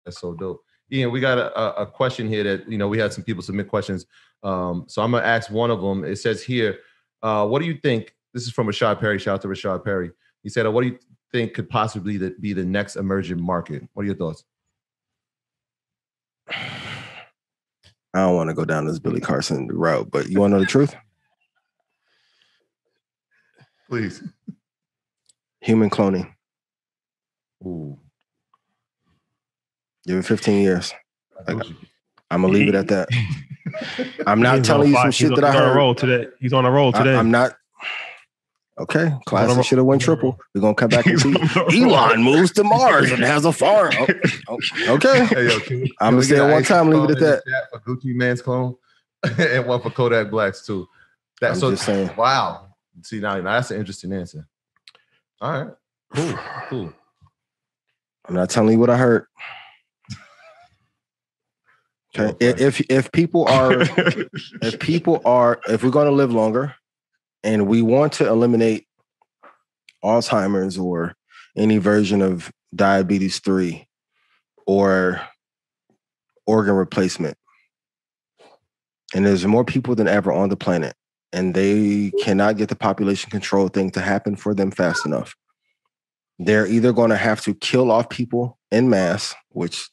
That's so dope. Ian, we got a question here that, we had some people submit questions. So I'm going to ask one of them. It says here, what do you think? This is from Rashad Perry. Shout out to Rashad Perry. He said, what do you think could possibly be the next emerging market? What are your thoughts? I don't want to go down this Billy Carson route, but you want to know the truth? Please. Human cloning. Ooh. Give it 15 years. I'm going to leave it at that. I'm not telling you some shit that I heard. He's on a roll today. I'm not. Okay. Classic should have won triple. We're going to come back and see. Elon moves to Mars and has a farm. Okay. Hey, yo, I'm going to say it one time, leave it at that. A Gucci Man's clone and one for Kodak Blacks too. That's so just saying. Wow. See, now that's an interesting answer. All right. Cool. I'm not telling you what I heard. Okay. If we're going to live longer and we want to eliminate Alzheimer's or any version of diabetes 3 or organ replacement, and there's more people than ever on the planet, and they cannot get the population control thing to happen for them fast enough, they're either going to have to kill off people en masse, which,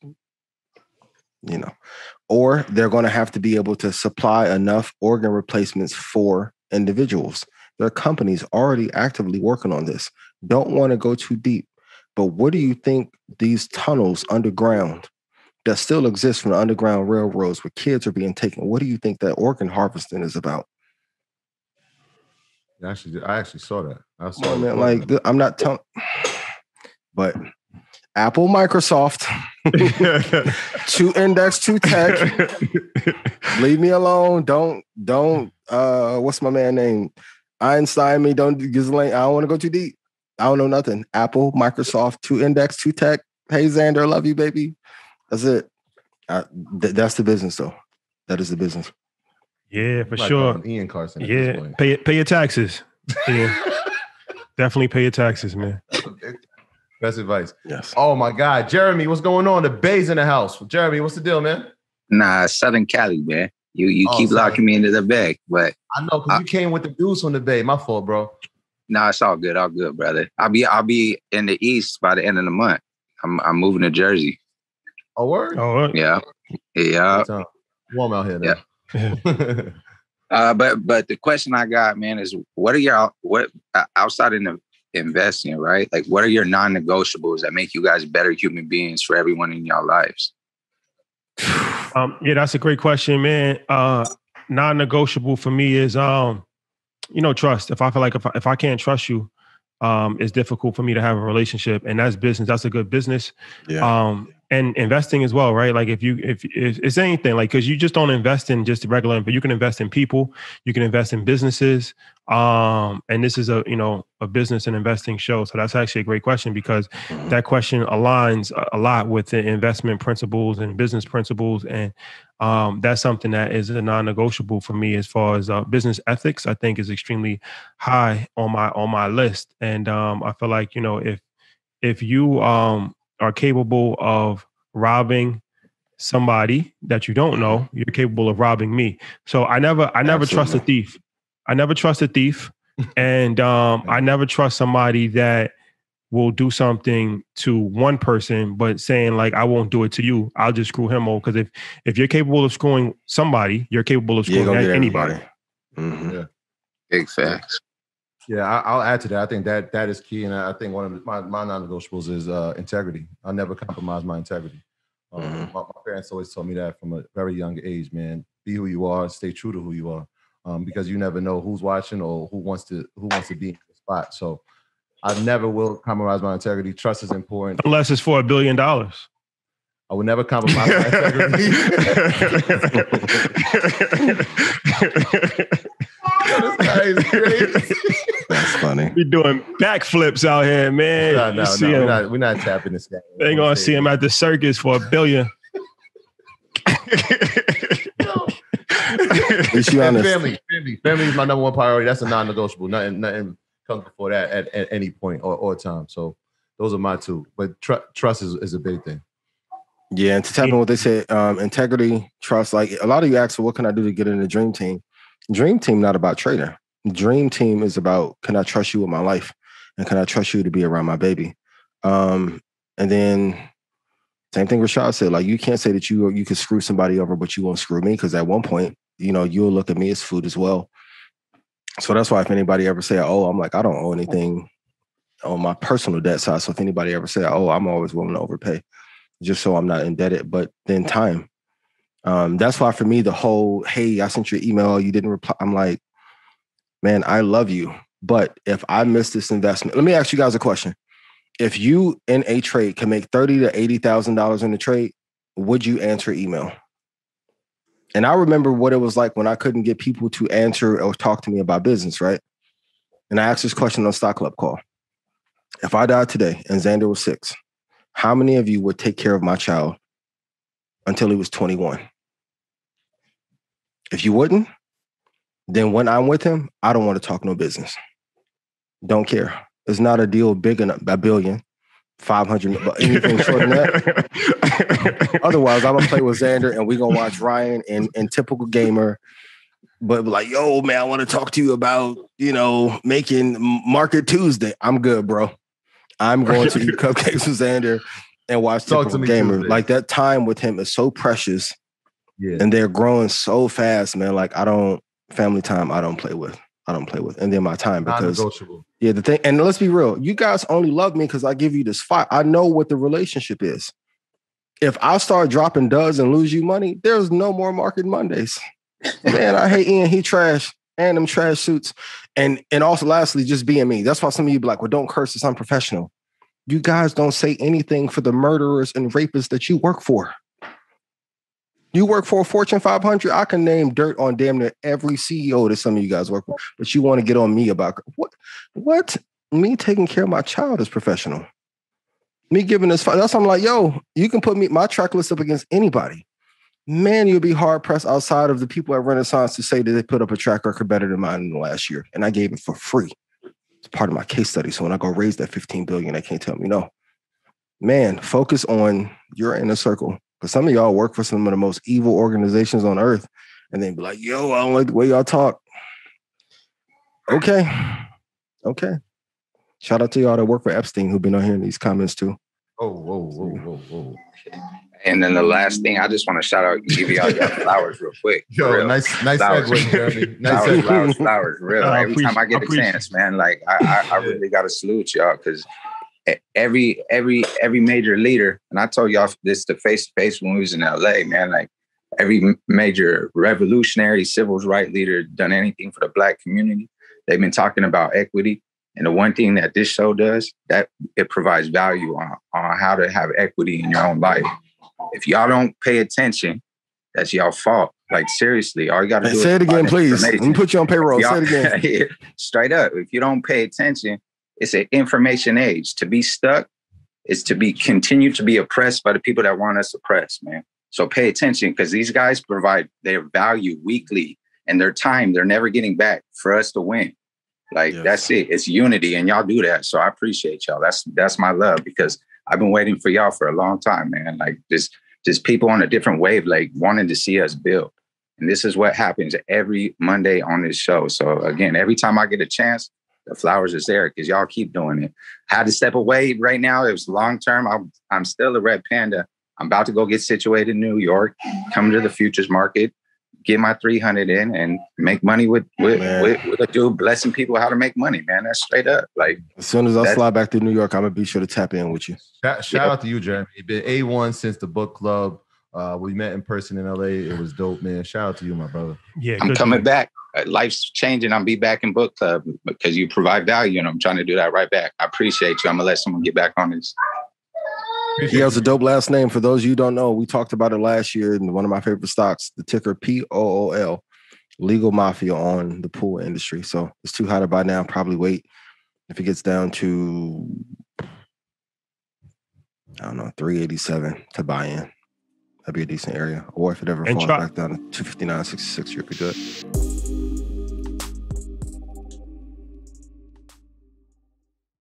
or they're going to have to be able to supply enough organ replacements for individuals. There are companies already actively working on this. Don't want to go too deep, but what do you think these tunnels underground that still exist from the underground railroads where kids are being taken, what do you think that organ harvesting is about? I actually saw that. I'm not telling, but Apple, Microsoft, 2Index, 2Tech. Leave me alone. Don't. What's my man name? Einstein me. Don't Ghislaine. I don't want to go too deep. I don't know nothing. Apple, Microsoft, 2Index, 2Tech. Hey Xander, love you, baby. That's it. That's the business, though. That is the business. Yeah, for sure. Ian Carson. Yeah, pay your taxes. Yeah. Definitely pay your taxes, man. Best advice. Yes. Oh my God, Jeremy, what's going on? The Bay's in the house. Jeremy, what's the deal, man? Nah, Southern Cali, man. You keep locking me into the Bay, but I know because you came with the dudes from the Bay. My fault, bro. Nah, it's all good, brother. I'll be in the East by the end of the month. I'm moving to Jersey. Oh, word? Oh, yeah. Warm out here, then. Yeah. But the question I got, man, is what outside of the investing, right? Like, what are your non-negotiables that make you guys better human beings for everyone in your lives? Yeah, that's a great question, man. Non-negotiable for me is, trust. If I feel like if I can't trust you, it's difficult for me to have a relationship, and that's business. That's a good business. Yeah. And investing as well, right? Like if it's anything, like, because you just don't invest in just regular, but you can invest in people, you can invest in businesses. And this is a business and investing show. So that's actually a great question, because that question aligns a lot with the investment principles and business principles. And that's something that is a non-negotiable for me as far as business ethics. I think is extremely high on my list. And I feel like, if you are capable of robbing somebody that you don't know, you're capable of robbing me. So I never trust a thief. I never trust a thief. And I never trust somebody that will do something to one person, but saying like, I won't do it to you. I'll just screw him over. Because if you're capable of screwing somebody, you're capable of screwing anybody. Mm-hmm. Yeah. Big facts. Yeah, I'll add to that. I think that is key. And I think one of my non-negotiables is integrity. I'll never compromise my integrity. My parents always told me that from a very young age, man. Be who you are, stay true to who you are. Because you never know who's watching or who wants to be in the spot. So I never will compromise my integrity. Trust is important. Unless it's for $1 billion. I would never compromise my integrity. This guy is crazy. That's funny. Be doing backflips out here, man. No. We're not tapping this guy. They ain't gonna see him at the circus for $1 billion. Family is my number one priority. That's a non-negotiable. Nothing comes before that at any point or time. So those are my two. But trust is a big thing. Yeah, and to tap on what they said, integrity, trust. Like a lot of you ask, well, what can I do to get in the dream team? Dream team not about trading. Dream team is about, can I trust you with my life, and can I trust you to be around my baby? And then same thing Rashad said. Like you can't say that you could screw somebody over, but you won't screw me, because at one point, you'll look at me as food as well. So that's why if anybody ever say, "Oh," I'm like, I don't owe anything on my personal debt side. So if anybody ever say, "Oh," I'm always willing to overpay, just so I'm not indebted. But then time. That's why for me, the whole, hey, I sent you an email, you didn't reply. I'm like, man, I love you. But if I miss this investment, let me ask you guys a question. If you in a trade can make $30,000 to $80,000 in the trade, would you answer email? And I remember what it was like when I couldn't get people to answer or talk to me about business, right? And I asked this question on Stock Club call. If I died today and Xander was 6, how many of you would take care of my child until he was 21? If you wouldn't, then when I'm with him, I don't want to talk no business. Don't care. It's not a deal big enough, $1 billion, 500, anything short than that. Otherwise, I'm gonna play with Xander and we're gonna watch Ryan and typical gamer. But like, yo, man, I want to talk to you about, making Market Tuesday. I'm good, bro. I'm going to eat cupcakes with Xander and watch typical gamer. Tuesday. Like that time with him is so precious. Yeah. And they're growing so fast, man. Like family time, I don't play with. And then my time, because yeah, the thing, and let's be real, you guys only love me because I give you this fight. I know what the relationship is. If I start dropping duds and lose you money, there's no more Market Mondays. Man, I hate Ian. He trash and them trash suits. And also lastly, just being me. That's why some of you be like, well, don't curse, it's unprofessional. You guys don't say anything for the murderers and rapists that you work for. You work for a Fortune 500. I can name dirt on damn near every CEO that some of you guys work for, but you want to get on me about what? Me taking care of my child is professional. Me giving this fight. That's why I'm like, yo, you can put my track list up against anybody. Man, you'll be hard pressed outside of the people at Renaissance to say that they put up a track record better than mine in the last year, and I gave it for free. It's part of my case study. So when I go raise that $15 billion, they can't tell me no. Man, focus on your inner circle. Because some of y'all work for some of the most evil organizations on earth, and then be like, yo, I don't like the way y'all talk. Okay. Shout out to y'all that work for Epstein who've been on here in these comments too. Whoa. And then the last thing, I just want to shout out, give y'all your flowers real quick. Yo, nice segue, Jeremy. Nice flowers, real. Every time I get a chance, man, like I really got to salute y'all, because every major leader, and I told y'all this to face-to-face when we was in LA, man, like every major revolutionary civil rights leader done anything for the Black community. They've been talking about equity. And the one thing that this show does, that it provides value on how to have equity in your own life. If y'all don't pay attention, that's y'all fault. Like seriously, all you got to do is say it again, please. Let me put you on payroll. Say it again. Straight up. If you don't pay attention, it's an information age. To be stuck is to continue to be oppressed by the people that want us oppressed, man. So pay attention, because these guys provide their value weekly, and their time they're never getting back for us to win. Like, yes. That's it. It's unity, and y'all do that. So I appreciate y'all. That's my love, because I've been waiting for y'all for a long time, man. Like just people on a different wavelength wanting to see us build. And this is what happens every Monday on this show. So again, every time I get a chance, the flowers is there, because y'all keep doing it. I had to step away right now. It was long term. I'm still a Red Panda. I'm about to go get situated in New York, come to the futures market, get my 300 in, and make money with a dude blessing people how to make money, man. That's straight up. Like, as soon as I fly back to New York, I'm gonna be sure to tap in with you. Shout out to you, Jeremy. You've been A1 since the book club. We met in person in LA. It was dope, man. Shout out to you, my brother. Yeah, I'm coming back. Life's changing. I'll be back in book club because you provide value, and I'm trying to do that right back. I appreciate you. I'm gonna let someone get back on this. He has a dope last name. For those of you who don't know, we talked about it last year in one of my favorite stocks, the ticker POOL, Legal Mafia on the pool industry. So it's too high to buy now. Probably wait. If it gets down to, I don't know, 387 to buy in. That'd be a decent area. Or if it ever falls back down to 259.66, you'd be good.